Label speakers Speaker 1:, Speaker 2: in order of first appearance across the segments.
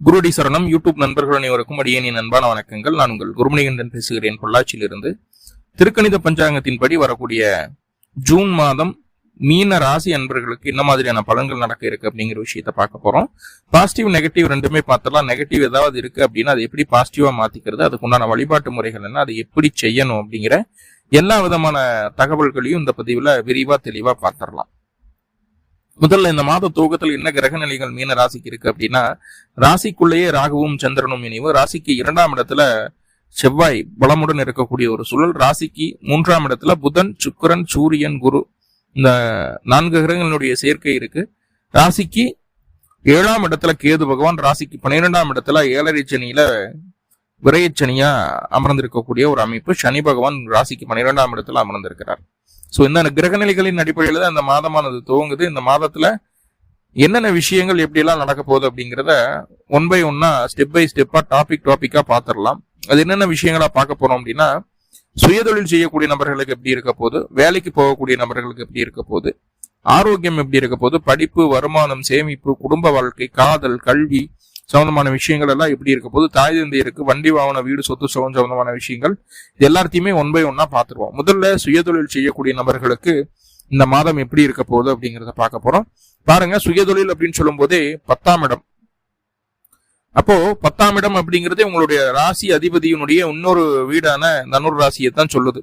Speaker 1: குருடி சரணம் யூடியூப் நண்பர்கள் அனைவருக்கும் அடியேனின் அன்பான வணக்கங்கள். நான் உங்கள் குருமணிகண்டன் பேசுகிறேன், பொள்ளாச்சியிலிருந்து. திருக்கணித பஞ்சாங்கத்தின்படி வரக்கூடிய ஜூன் மாதம் மீன ராசி அன்பர்களுக்கு என்ன மாதிரியான பலன்கள் நடக்க இருக்கு அப்படிங்கிற விஷயத்த பார்க்க போறோம். பாசிட்டிவ் நெகட்டிவ் ரெண்டுமே பார்த்தலாம். நெகட்டிவ் ஏதாவது இருக்கு அப்படின்னா அதை எப்படி பாசிட்டிவா மாத்திக்கிறது, அதுக்குண்டான வழிபாட்டு முறைகள் என்ன, அதை எப்படி செய்யணும் அப்படிங்கிற எல்லா விதமான தகவல்களையும் இந்த பதிவுல விரிவா தெளிவா பார்த்துடலாம். முதல்ல இந்த மாத துவக்கத்தில் என்ன கிரக நிலைகள் மீன ராசிக்கு இருக்கு அப்படின்னா, ராசிக்குள்ளேயே ராகுவும் சந்திரனும் இணைவு. ராசிக்கு 2ஆம் இடத்துல செவ்வாய் பலமுடன் இருக்கக்கூடிய ஒரு சூழல். ராசிக்கு 3ஆம் இடத்துல புதன், சுக்கிரன், சூரியன், குரு, இந்த 4 கிரகங்களுடைய சேர்க்கை இருக்கு. ராசிக்கு 7ஆம் இடத்துல கேது பகவான், ராசிக்கு 12ஆம் இடத்துல 7.5 சனியில விரையச்சனியா அமர்ந்திருக்கக்கூடிய ஒரு அமைப்பு. சனி பகவான் ராசிக்கு 12ஆம் இடத்துல அமர்ந்திருக்கிறார். ஸோ இந்த கிரகநிலைகளின் அடிப்படையில் தான் இந்த மாதமானது துவங்குது. இந்த மாதத்துல என்னென்ன விஷயங்கள் எப்படியெல்லாம் நடக்க போகுது அப்படிங்கிறத ஒன் பை ஒன்னா ஸ்டெப் பை ஸ்டெப்பா டாபிக்கா பார்த்துடலாம். அது என்னென்ன விஷயங்களா பார்க்க போறோம் அப்படின்னா, சுயதொழில் செய்யக்கூடிய நபர்களுக்கு எப்படி இருக்க போகுது, வேலைக்கு போகக்கூடிய நபர்களுக்கு எப்படி இருக்க போகுது, ஆரோக்கியம் எப்படி இருக்க போகுது, படிப்பு, வருமானம், சேமிப்பு, குடும்ப வாழ்க்கை, காதல், கல்வி சம்பந்தமான விஷயங்கள் எல்லாம் எப்படி இருக்க போது, தாய் தந்தையருக்கு வண்டி வாகன வீடு சொத்து சம்பந்தமான விஷயங்கள், இது எல்லாத்தையுமே ஒன் பை ஒன்னா பார்த்துருவோம். முதல்ல சுயதொழில் செய்யக்கூடிய நபர்களுக்கு இந்த மாதம் எப்படி இருக்க போகுது அப்படிங்கிறத பார்க்க போறோம். பாருங்க, சுயதொழில் அப்படின்னு சொல்லும் போதே 10ஆம் இடம். அப்போ 10ஆம் இடம் அப்படிங்கிறதே உங்களுடைய ராசி அதிபதியினுடைய இன்னொரு வீடான தனுர் ராசியை தான் சொல்லுது.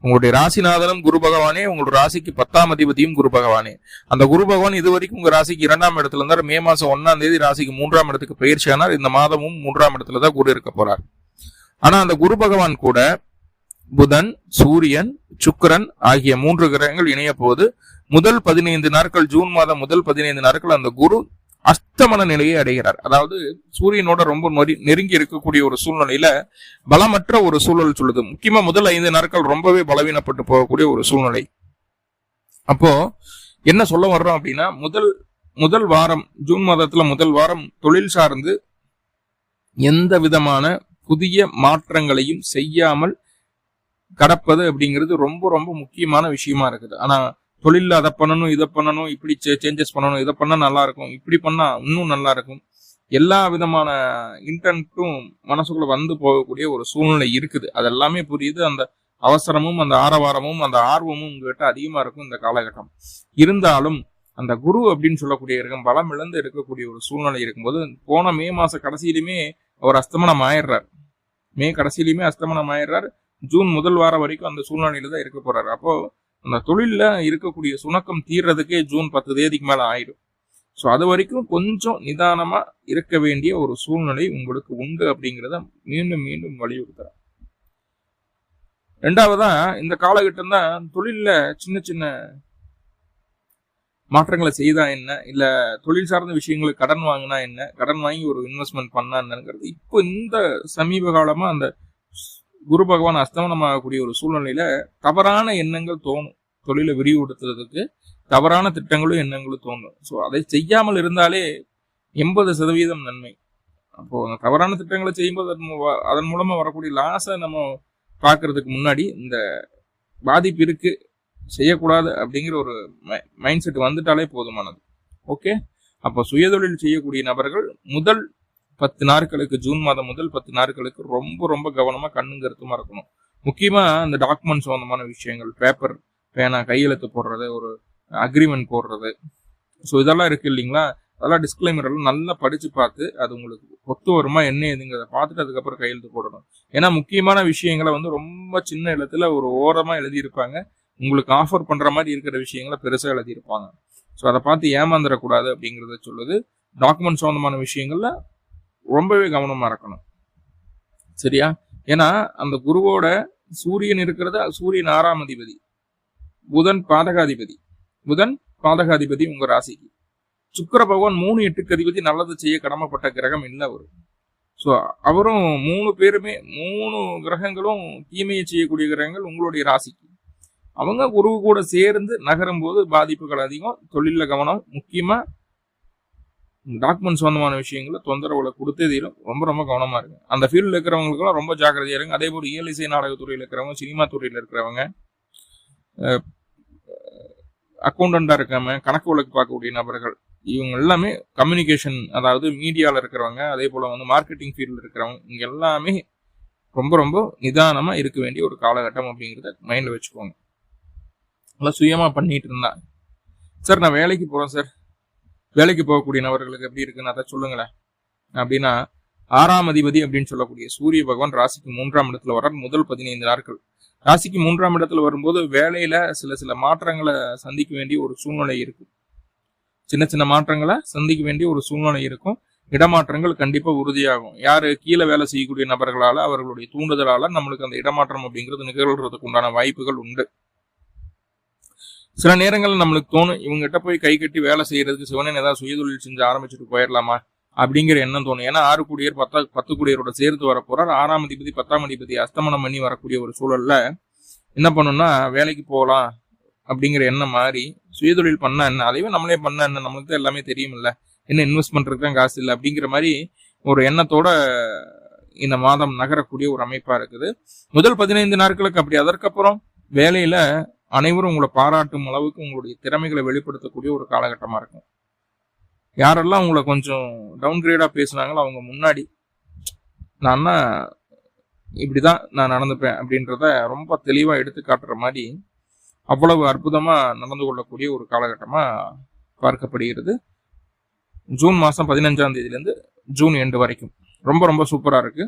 Speaker 1: உங்களுடைய ராசிநாதனும் குரு பகவானே, உங்களுடைய ராசிக்கு 10ஆம் அதிபதியும் குரு பகவானே. அந்த குரு பகவான் இது வரைக்கும் உங்க ராசிக்கு 2ஆம் இடத்துல இருந்தார். மே மாசம் 1ஆம் தேதி ராசிக்கு 3ஆம் இடத்துக்கு பயிற்சி ஆனார். இந்த மாதமும் 3ஆம் இடத்துல தான் குரு இருக்க போறார். ஆனா அந்த குரு பகவான் கூட புதன், சூரியன், சுக்கிரன் ஆகிய 3 கிரகங்கள் இணைய போது முதல் 15 நாட்கள், ஜூன் மாதம் முதல் 15 நாட்கள் அந்த குரு அஸ்தமன நிலையை அடைகிறார். அதாவது சூரியனோட ரொம்ப நெருங்கி இருக்கக்கூடிய ஒரு சூழ்நிலையில பலமற்ற ஒரு சூழல் சொல்லுது. முக்கியமா முதல் 5 நாட்கள் ரொம்பவே பலவீனப்பட்டு போகக்கூடிய ஒரு சூழ்நிலை. அப்போ என்ன சொல்ல வர்றோம் அப்படின்னா, முதல் வாரம், ஜூன் மாதத்துல முதல் வாரம் தொழில் சார்ந்து எந்த விதமான புதிய மாற்றங்களையும் செய்யாமல் கடப்பது அப்படிங்கிறது ரொம்ப ரொம்ப முக்கியமான விஷயமா இருக்குது. ஆனா தொழில அதை பண்ணணும், இதை பண்ணணும், இப்படி சேஞ்சஸ் பண்ணணும், இதை பண்ணா நல்லா இருக்கும், இப்படி பண்ணா இன்னும் நல்லா இருக்கும், எல்லா விதமான இன்டென்ட்டும் மனசுக்குள்ள வந்து போகக்கூடிய ஒரு சூழ்நிலை இருக்குது. அது எல்லாமே புரியுது. அந்த அவசரமும் அந்த ஆரவாரமும் அந்த ஆர்வமும் உங்ககிட்ட அதிகமா இருக்கும் இந்த காலகட்டம். இருந்தாலும் அந்த குரு அப்படின்னு சொல்லக்கூடிய கிரகம் பலம் இழந்து இருக்கக்கூடிய ஒரு சூழ்நிலை இருக்கும்போது, போன மே மாச கடைசியிலுமே அவர் அஸ்தமனம் ஆயிடுறார். மே கடைசியிலுமே அஸ்தமனம் ஆயிடுறார். ஜூன் முதல் வாரம் வரைக்கும் அந்த சூழ்நிலையில தான் இருக்க போறாரு. அப்போ அந்த தொழில இருக்கக்கூடிய சுணக்கம் தீர்றதுக்கே ஜூன் 10 தேதிக்கு மேல ஆயிடும். ஸோ அது வரைக்கும் கொஞ்சம் நிதானமா இருக்க வேண்டிய ஒரு சூழ்நிலை உங்களுக்கு உண்டு அப்படிங்கிறத மீண்டும் மீண்டும் வலியுறுத்துறேன். 2வதா, இந்த காலகட்டம் தான் தொழில சின்ன சின்ன மாற்றங்களை செய்தா என்ன, இல்ல தொழில் சார்ந்த விஷயங்களுக்கு கடன் வாங்கினா என்ன, கடன் வாங்கி ஒரு இன்வெஸ்ட்மெண்ட் பண்ணா என்னங்கிறது இப்போ இந்த சமீப காலமா அந்த குரு பகவான் அஸ்தமனம் ஆகக்கூடிய ஒரு சூழ்நிலையில தவறான எண்ணங்கள் தோணும். தொழிலை விரிவுபடுத்துறதுக்கு தவறான திட்டங்களும் எண்ணங்களும் தோணும். ஸோ அதை செய்யாமல் இருந்தாலே 80% நன்மை. அப்போ அந்த தவறான திட்டங்களை செய்யும்போது அதன் மூலமா வரக்கூடிய லாஸை நம்ம பார்க்கறதுக்கு முன்னாடி இந்த பாதிப்பு இருக்கு, செய்யக்கூடாது அப்படிங்கிற ஒரு மைண்ட் செட் வந்துட்டாலே போதுமானது. ஓகே, அப்போ சுயதொழில் செய்யக்கூடிய நபர்கள் முதல் 10 நாட்களுக்கு, ஜூன் மாதம் முதல் 10 நாட்களுக்கு ரொம்ப ரொம்ப கவனமா கண்ணும் கருத்துமா இருக்கணும். முக்கியமா இந்த டாக்குமெண்ட் சம்பந்தமான விஷயங்கள், பேப்பர், பேனா, கையெழுத்து போடுறது, ஒரு அக்ரிமெண்ட் போடுறது, ஸோ இதெல்லாம் இருக்கு இல்லைங்களா, அதெல்லாம் டிஸ்க்ளைமர் எல்லாம் நல்லா படிச்சு பார்த்து அது உங்களுக்கு ஒத்து வருமா என்ன ஏதுங்கிறத பார்த்துட்டு அதுக்கப்புறம் கையெழுத்து போடணும். ஏன்னா முக்கியமான விஷயங்களை ரொம்ப சின்ன எழுத்துல ஒரு ஓரமா எழுதியிருப்பாங்க. உங்களுக்கு ஆஃபர் பண்ற மாதிரி இருக்கிற விஷயங்களை பெருசா எழுதியிருப்பாங்க. ஸோ அதை பார்த்து ஏமாந்துடக்கூடாது அப்படிங்கிறத சொல்லுது. டாக்குமெண்ட் சம்பந்தமான விஷயங்கள்ல ரொம்பவே கவனமா இருக்கணும். சரியா? ஏன்னா அந்த குருவோட சூரியன் இருக்கிறது, சூரியன் 6ஆம் அதிபதி, புதன் பாதகாதிபதி உங்க ராசிக்கு. சுக்கிர பகவான் 3-8க்கு அதிபதி, நல்லது செய்ய கடமைப்பட்ட கிரகம் இல்லை அவரு. ஸோ அவரும் 3 பேருமே 3 கிரகங்களும் தீமையை செய்யக்கூடிய கிரகங்கள் உங்களுடைய ராசிக்கு. அவங்க குரு கூட சேர்ந்து நகரும் போது பாதிப்புகள் அதிகம். தொழில கவனம், முக்கியமா டாக்குமெண்ட் சம்பந்தமான விஷயங்கள தொந்தரவுகளை கொடுத்தே தீரும். ரொம்ப ரொம்ப கவனமா இருக்கு. அந்த ஃபீல்டில் இருக்கிறவங்களுக்கெல்லாம் ரொம்ப ஜாக்கிரதையா இருங்க. அதே போல இயல் இசை நாடகத்துறையில் இருக்கிறவங்க, சினிமா துறையில் இருக்கிறவங்க, அக்கௌண்டண்டா இருக்காம கணக்கு வழக்கு பார்க்கக்கூடிய நபர்கள், இவங்க எல்லாமே கம்யூனிகேஷன், அதாவது மீடியாவில் இருக்கிறவங்க, அதே போல் வந்து மார்க்கெட்டிங் ஃபீல்டில் இருக்கிறவங்க, இங்கே எல்லாமே ரொம்ப ரொம்ப நிதானமாக இருக்க வேண்டிய ஒரு காலகட்டம் அப்படிங்கிறத மைண்டில் வச்சுக்கோங்க. நல்லா சுயமாக பண்ணிட்டு இருந்தா, சார் நான் வேலைக்கு போகிறேன் சார், வேலைக்கு போகக்கூடிய நபர்களுக்கு எப்படி இருக்குன்னு அதை சொல்லுங்களேன் அப்படின்னா, 6ஆம் அதிபதி அப்படின்னு சொல்லக்கூடிய சூரிய பகவான் ராசிக்கு 3ஆம் இடத்துல வர முதல் 15 நாட்கள். ராசிக்கு 3ஆம் இடத்துல வரும்போது வேலையில சில மாற்றங்களை சந்திக்க வேண்டிய ஒரு சூழ்நிலை இருக்கும். சின்ன சின்ன மாற்றங்களை சந்திக்க வேண்டிய ஒரு சூழ்நிலை இருக்கும். இடமாற்றங்கள் கண்டிப்பா உறுதியாகும். யாரு கீழே வேலை செய்யக்கூடிய நபர்களால, அவர்களுடைய தூண்டுதலால நம்மளுக்கு அந்த இடமாற்றம் அப்படிங்கிறது நிகழ்றதுக்கு உண்டான வாய்ப்புகள் உண்டு. சில நேரங்கள் நம்மளுக்கு தோணும், இவங்ககிட்ட போய் கை கட்டி வேலை செய்யறதுக்கு சிவனன் ஏதாவது சுயதொழில் செஞ்சு ஆரம்பிச்சுட்டு போயிடலாமா அப்படிங்கிற எண்ணம் தோணும். ஏன்னா 6 கூடியர் 10 கூடியரோட சேர்த்து வர போறார். 6ஆம் அதிபதி 10ஆம் அதிபதி அஸ்தமனம் பண்ணி வரக்கூடிய ஒரு சூழல்ல என்ன பண்ணணும்னா, வேலைக்கு போகலாம் அப்படிங்கிற எண்ணம் மாறி சுயதொழில் பண்ண என்ன, அதைவே நம்மளே பண்ண என்ன, நம்மளுக்கு தான் எல்லாமே தெரியும் இல்ல, என்ன இன்வெஸ்ட் பண்றதுக்கு தான் காசு இல்லை அப்படிங்கிற மாதிரி ஒரு எண்ணத்தோட இந்த மாதம் நகரக்கூடிய ஒரு அமைப்பா இருக்குது. முதல் 15 நாட்களுக்கு அப்படி. அதற்கப்புறம் வேலையில அனைவரும் உங்களை பாராட்டும் அளவுக்கு உங்களுடைய திறமைகளை வெளிப்படுத்தக்கூடிய ஒரு காலகட்டமா இருக்கும். யாரெல்லாம் உங்களை கொஞ்சம் டவுன்கிரேடா பேசுனாங்களோ அவங்க முன்னாடி நான் இப்படிதான் நான் நடந்துப்பேன் அப்படின்றத ரொம்ப தெளிவா எடுத்து காட்டுற மாதிரி அவ்வளவு அற்புதமா நடந்து கொள்ளக்கூடிய ஒரு காலகட்டமா பார்க்கப்படுகிறது. ஜூன் மாசம் 15ஆம் தேதியிலிருந்து ஜூன் எண்டு வரைக்கும் ரொம்ப ரொம்ப சூப்பரா இருக்கு.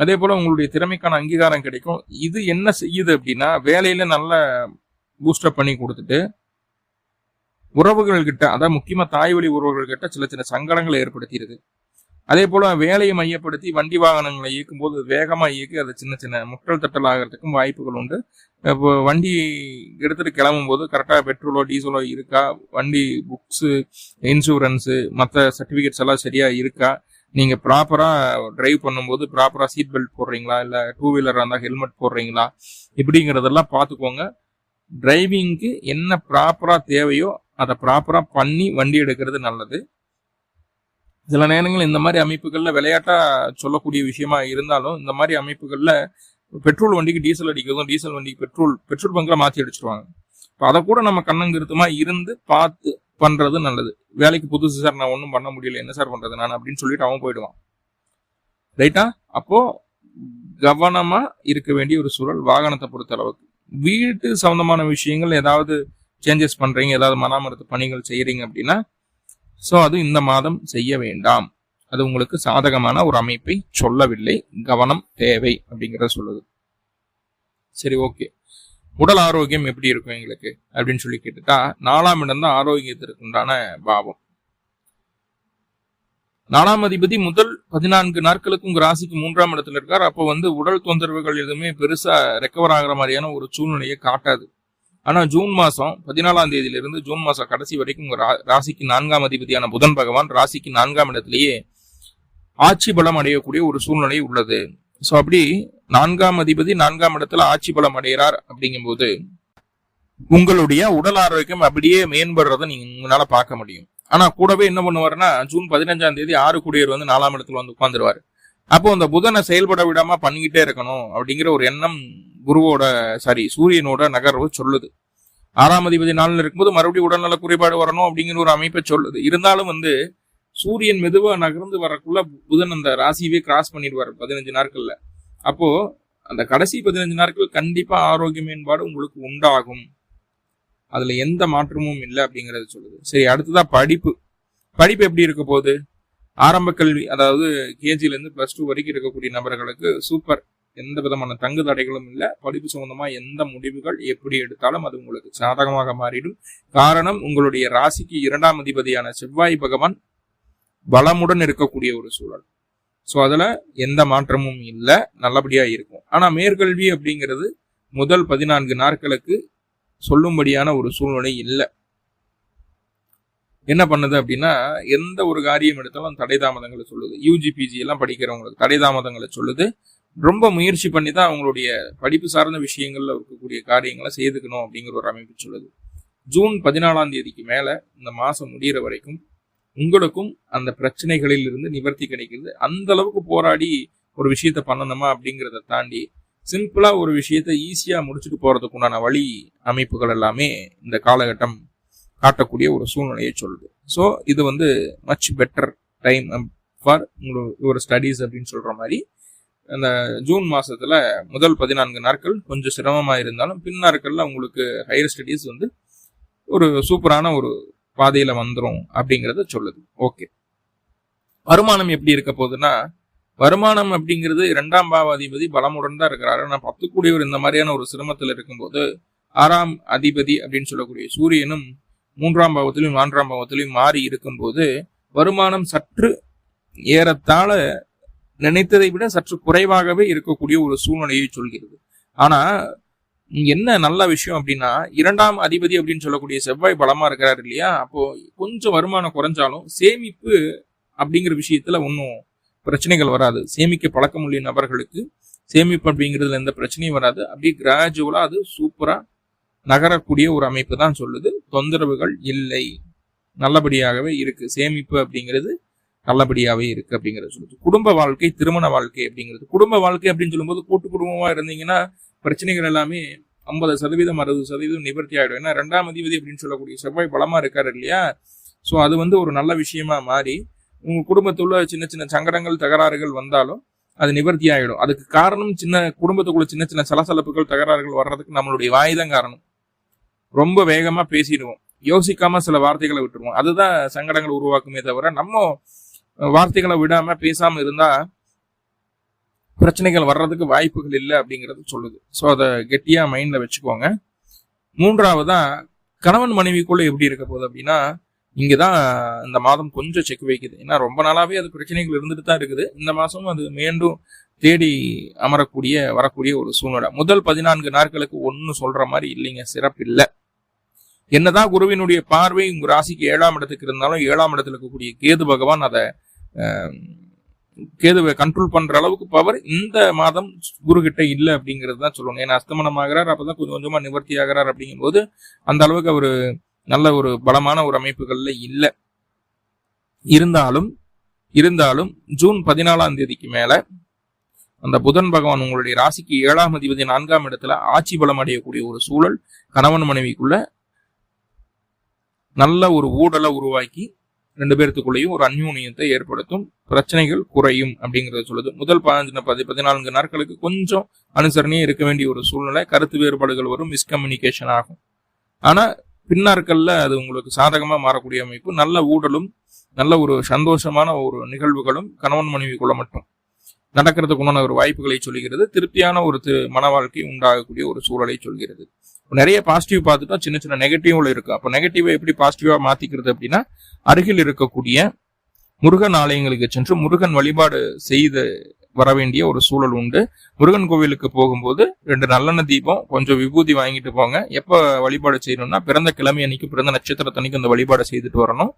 Speaker 1: அதே போல உங்களுடைய திறமைக்கான அங்கீகாரம் கிடைக்கும். இது என்ன செய்யுது அப்படின்னா, வேலையில நல்ல பூஸ்டப் பண்ணி கொடுத்துட்டு உறவுகள் கிட்ட, அதாவது முக்கியமா தாய் வழி உறவுகள் கிட்ட சில சின்ன சங்கடங்களை ஏற்படுத்திடுது. அதே போல வேலையை மையப்படுத்தி வண்டி வாகனங்களை இயக்கும் போது வேகமா இயக்கி அது சின்ன சின்ன முட்டல் தட்டல் ஆகிறதுக்கும் வாய்ப்புகள் உண்டு. இப்போ வண்டி எடுத்துட்டு கிளம்பும் போது கரெக்டா பெட்ரோலோ டீசலோ இருக்கா, வண்டி புக்ஸு, இன்சூரன்ஸு, மற்ற சர்டிபிகேட்ஸ் எல்லாம் சரியா இருக்கா, நீங்க ப்ராப்பரா டிரைவ் பண்ணும்போது ப்ராப்பரா சீட் பெல்ட் போடுறீங்களா, இல்ல 2 வீலரா இருந்தா ஹெல்மெட் போடுறீங்களா, இப்படிங்கிறதெல்லாம் பார்த்துக்கோங்க. டிரைவிங்க்கு என்ன ப்ராப்பரா தேவையோ அதை ப்ராப்பரா பண்ணி வண்டி எடுக்கிறது நல்லது. சில நேரங்கள் இந்த மாதிரி அமைப்புகள்ல விளையாட்டா சொல்லக்கூடிய விஷயமா இருந்தாலும், இந்த மாதிரி அமைப்புகள்ல பெட்ரோல் வண்டிக்கு டீசல் அடிக்கிறதும், டீசல் வண்டிக்கு பெட்ரோல் பங்க்ல மாத்தி அடிச்சிருவாங்க. இப்போ அதை கூட நம்ம கண்ணங்கிருத்தமா இருந்து பார்த்து பண்றது நல்லது. வேலைக்கு புதுசு சார், நான் ஒன்றும் பண்ண முடியல, என்ன சார் பண்றது நான் அப்படின்னு சொல்லிட்டு அவன் போயிடுவான். ரைட்டா? அப்போ கவனமா இருக்க வேண்டிய ஒரு சூழல் வாகனத்தை பொறுத்த அளவுக்கு. வீட்டு சம்பந்தமான விஷயங்கள் ஏதாவது சேஞ்சஸ் பண்றீங்க, ஏதாவது மராமத்து பணிகள் செய்யறீங்க அப்படின்னா ஸோ அது இந்த மாதம் செய்ய வேண்டாம். அது உங்களுக்கு சாதகமான ஒரு அமைப்பை சொல்லவில்லை. கவனம் தேவை அப்படிங்கிறத சொல்லுது. சரி, ஓகே. உடல் ஆரோக்கியம் எப்படி இருக்கும் எங்களுக்கு அப்படின்னு சொல்லி கேட்டுட்டா, 4ஆம் இடம் தான் ஆரோக்கியத்திற்கு உண்டான பாவம். 4ஆம் அதிபதி முதல் 14 நாட்களுக்கு உங்க ராசிக்கு 3ஆம் இடத்துல இருக்கார். அப்போ உடல் தொந்தரவுகள் எதுவுமே பெருசா ரெக்கவர் ஆகிற மாதிரியான ஒரு சூழ்நிலையை காட்டாது. ஆனா ஜூன் மாசம் 14ஆம் தேதியிலிருந்து ஜூன் மாசம் கடைசி வரைக்கும் உங்க ராசிக்கு 4ஆம் அதிபதியான புதன் பகவான் ராசிக்கு 4ஆம் இடத்திலேயே ஆட்சி பலம் அடையக்கூடிய ஒரு சூழ்நிலை உள்ளது. சோ அப்படி 4ஆம் அதிபதி 4ஆம் இடத்துல ஆட்சி பலம் அடைகிறார் அப்படிங்கும்போது உங்களுடைய உடல் ஆரோக்கியம் அப்படியே மேம்படுறதை நீங்க உங்களால பார்க்க முடியும். ஆனா கூடவே என்ன பண்ணுவாருன்னா, ஜூன் 15ஆம் தேதி 6 கூடியர் 4ஆம் இடத்துல உட்கார்ந்துருவாரு. அப்போ அந்த புதனை செயல்பட விடாம பண்ணிக்கிட்டே இருக்கணும் அப்படிங்கிற ஒரு எண்ணம் சூரியனோட நகர்வு சொல்லுது. 6ஆம் அதிபதி 4ல் இருக்கும்போது மறுபடியும் உடல்நல குறைபாடு வரணும் அப்படிங்கிற ஒரு அமைப்பை சொல்லுது. இருந்தாலும் சூரியன் மெதுவா நகர்ந்து வரக்குள்ள புதன் அந்த ராசியவே கிராஸ் பண்ணிடுவார் 15 நாட்கள்ல. அப்போ அந்த கடைசி 15 நாட்கள் கண்டிப்பா ஆரோக்கிய மேம்பாடு உங்களுக்கு உண்டாகும். அதுல எந்த மாற்றமும் இல்லை அப்படிங்கறது சொல்லுது. சரி, அடுத்ததா படிப்பு எப்படி இருக்க போகுது? ஆரம்ப கல்வி, அதாவது கேஜில இருந்து +2 வரைக்கும் இருக்கக்கூடிய நபர்களுக்கு சூப்பர். எந்த விதமான தங்கு தடைகளும் இல்லை. படிப்பு சம்பந்தமா எந்த முடிவுகள் எப்படி எடுத்தாலும் அது உங்களுக்கு சாதகமாக மாறிடும். காரணம், உங்களுடைய ராசிக்கு 2ஆம் அதிபதியான செவ்வாய் பகவான் பலமுடன் இருக்கக்கூடிய ஒரு சூழல். சோ அதுல எந்த மாற்றமும் இல்லை, நல்லபடியா இருக்கும். ஆனா மேற்கல்வி அப்படிங்கிறது முதல் 14 நாட்களுக்கு சொல்லும்படியான ஒரு சூழ்நிலை இல்லை. என்ன பண்ணுது அப்படின்னா, எந்த ஒரு காரியம் எடுத்தாலும் தடை தாமதங்களை சொல்லுது. UGPG எல்லாம் படிக்கிறவங்களுக்கு தடை தாமதங்களை சொல்லுது. ரொம்ப முயற்சி பண்ணி தான் அவங்களுடைய படிப்பு சார்ந்த விஷயங்கள்ல இருக்கக்கூடிய காரியங்களை செய்துக்கணும் அப்படிங்கிற ஒரு அமைப்பு சொல்லுது. ஜூன் 14ஆம் தேதிக்கு மேல இந்த மாசம் முடிகிற வரைக்கும் உங்களுக்கும் அந்த பிரச்சனைகளில் இருந்து நிவர்த்தி கிடைக்கிறது. அந்த அளவுக்கு போராடி ஒரு விஷயத்த பண்ணணுமா அப்படிங்கிறத தாண்டி சிம்பிளா ஒரு விஷயத்த ஈஸியா முடிச்சுட்டு போறதுக்கு உண்டான வழி அமைப்புகள் எல்லாமே இந்த காலகட்டம் காட்டக்கூடிய ஒரு சூழ்நிலையை சொல்லுது. ஸோ இது வந்து மச் பெட்டர் டைம் ஃபார் ஒரு ஸ்டடீஸ் அப்படின்னு சொல்ற மாதிரி அந்த ஜூன் மாசத்துல முதல் 14 நாட்கள் கொஞ்சம் சிரமமா இருந்தாலும் பின் நாட்கள்ல உங்களுக்கு ஹையர் ஸ்டடீஸ் வந்து ஒரு சூப்பரான ஒரு பாதையில வந்துடும் அப்படிங்கறத சொல்லுது. ஓகே, வருமானம் எப்படி இருக்க போகுதுன்னா, வருமானம் அப்படிங்கிறது 2ஆம் பாவாதிபதி பலமுடன் தான் இருக்கிறாரு. நான் 10 கூடியவர் இந்த மாதிரியான ஒரு சிரமத்தில் இருக்கும்போது 6ஆம் அதிபதி அப்படின்னு சொல்லக்கூடிய சூரியனும் 3ஆம் பாவத்திலும் 4ஆம் பாவத்திலும் மாறி இருக்கும்போது வருமானம் சற்று ஏறத்தாழ நினைத்ததை விட சற்று குறைவாகவே இருக்கக்கூடிய ஒரு சூழ்நிலையை சொல்கிறது. ஆனா என்ன நல்ல விஷயம் அப்படின்னா, 2ஆம் அதிபதி அப்படின்னு சொல்லக்கூடிய செவ்வாய் பலமா இருக்கிறாரு இல்லையா, அப்போ கொஞ்சம் வருமானம் குறைஞ்சாலும் சேமிப்பு அப்படிங்கிற விஷயத்துல ஒன்றும் பிரச்சனைகள் வராது. சேமிக்க பழக்கமுள்ள நபர்களுக்கு சேமிப்பு அப்படிங்கிறதுல எந்த பிரச்சனையும் வராது. அப்படியே கிராஜுவலா அது சூப்பரா நகரக்கூடிய ஒரு அமைப்பு தான் சொல்லுது. தொந்தரவுகள் இல்லை, நல்லபடியாகவே இருக்கு. சேமிப்பு அப்படிங்கிறது நல்லபடியாவே இருக்கு அப்படிங்கறது சொல்லுது. குடும்ப வாழ்க்கை, திருமண வாழ்க்கை அப்படிங்கிறது, குடும்ப வாழ்க்கை அப்படின்னு சொல்லும்போது கூட்டு குடும்பமா இருந்தீங்கன்னா பிரச்சனைகள் எல்லாமே 50% 60% நிவர்த்தி ஆயிடும். ஏன்னா 2ஆம் அதிபதி அப்படின்னு சொல்லக்கூடிய செவ்வாய் பலமா இருக்காரு இல்லையா. ஸோ அது வந்து ஒரு நல்ல விஷயமா மாறி உங்க குடும்பத்துள்ள சின்ன சின்ன சங்கடங்கள் தகராறுகள் வந்தாலும் அது நிவர்த்தி ஆயிடும். அதுக்கு காரணம் குடும்பத்துக்குள்ள சின்ன சின்ன சலசலப்புகள் தகராறுகள் வர்றதுக்கு நம்மளுடைய வாய் தான் காரணம். ரொம்ப வேகமா பேசிடுவோம், யோசிக்காம சில வார்த்தைகளை விட்டுருவோம். அதுதான் சங்கடங்களை உருவாக்குமே தவிர நம்ம வார்த்தைகளை விடாம பேசாம இருந்தா பிரச்சனைகள் வர்றதுக்கு வாய்ப்புகள் இல்லை அப்படிங்கறது சொல்லுது. ஸோ அதை கெட்டியா மைண்ட்ல வச்சுக்கோங்க. 3ஆவதா கணவன் மனைவிக்குள்ள எப்படி இருக்க போகுது அப்படின்னா, இங்கதான் இந்த மாதம் கொஞ்சம் செக் வைக்குது. ஏன்னா ரொம்ப நாளாவே அது பிரச்சனைகள் இருந்துட்டு தான் இருக்குது. இந்த மாசமும் அது மீண்டும் தேடி வரக்கூடிய ஒரு சூழ்நிலை. முதல் 14 நாட்களுக்கு ஒன்னும் சொல்ற மாதிரி இல்லைங்க, சிறப்பு இல்லை. என்னதான் குருவினுடைய பார்வை உங்க ராசிக்கு 7ஆம் இடத்துக்கு இருந்தாலும் 7ஆம் இடத்துல இருக்கக்கூடிய கேது பகவான் அதை கேதுவை கண்ட்ரோல் பண்ற அளவுக்கு பவர் இந்த மாதம் குரு கிட்ட இல்லை அப்படிங்கிறது தான் சொல்லணும். ஏன்னா அஸ்தமனம் ஆகிறார், அப்பதான் கொஞ்சம் கொஞ்சமா நிவர்த்தி ஆகிறார். அப்படிங்கும் போது அந்த அளவுக்கு ஒரு நல்ல ஒரு பலமான ஒரு அமைப்புகள்ல இல்லை. இருந்தாலும் ஜூன் 14ஆம் தேதிக்கு மேல அந்த புதன் பகவான் உங்களுடைய ராசிக்கு 7ஆம் அதிபதி 4ஆம் இடத்துல ஆட்சி பலம் அடையக்கூடிய ஒரு சூழல் கணவன் மனைவிக்குள்ள நல்ல ஒரு ஊடலை உருவாக்கி 2 பேர்த்துக்குள்ளேயும் ஒரு அந்யூன்யத்தை ஏற்படுத்தும். பிரச்சனைகள் குறையும் அப்படிங்கறத சொல்லுது. முதல் 14 நாட்களுக்கு கொஞ்சம் அனுசரணையே இருக்க வேண்டிய ஒரு சூழ்நிலை, கருத்து வேறுபாடுகள் வரும், மிஸ்கம்யூனிகேஷன் ஆகும். ஆனா பின்னாட்கள்ல அது உங்களுக்கு சாதகமா மாறக்கூடிய அமைப்பு. நல்ல ஊடலும் நல்ல ஒரு சந்தோஷமான ஒரு நிகழ்வுகளும் கணவன் மனைவிக்குள்ள மட்டும் நடக்கிறதுக்கு உண்டான ஒரு வாய்ப்புகளை சொல்கிறது. திருப்தியான ஒரு மன வாழ்க்கை உண்டாகக்கூடிய ஒரு சூழலை சொல்கிறது. நிறைய பாசிட்டிவ் பார்த்துட்டா சின்ன சின்ன நெகட்டிவ்ல இருக்கு. அப்ப நெகட்டிவை எப்படி பாசிட்டிவா மாத்திக்கிறது அப்படின்னா, அருகில் இருக்கக்கூடிய முருகன் ஆலயங்களுக்கு சென்று முருகன் வழிபாடு செய்து வர வேண்டிய ஒரு சூழல் உண்டு. முருகன் கோவிலுக்கு போகும்போது 2 நல்லெண்ணெய் தீபம், கொஞ்சம் விபூதி வாங்கிட்டு போங்க. எப்ப வழிபாடு செய்யணும்னா பிறந்த கிழமை அன்னைக்கு, பிறந்த நட்சத்திரத்தன்னைக்கு அந்த வழிபாடு செய்துட்டு வரணும்.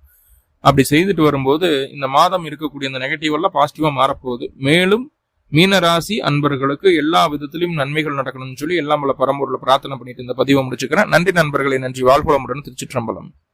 Speaker 1: அப்படி செய்துட்டு வரும்போது இந்த மாதம் இருக்கக்கூடிய அந்த நெகட்டிவ் எல்லாம் பாசிட்டிவா மாறப்போகுது. மேலும் மீன ராசி அன்பர்களுக்கு எல்லா விதத்திலும் நன்மைகள் நடக்கணும்னு சொல்லி எல்லாம் பல பரம்பொருளை பிரார்த்தனை பண்ணிட்டு இந்த பதிவை முடிச்சுக்கிறேன். நன்றி நண்பர்களை, நன்றி. வாழ்வளமுடன். திருச்சிற்றம்பலம்.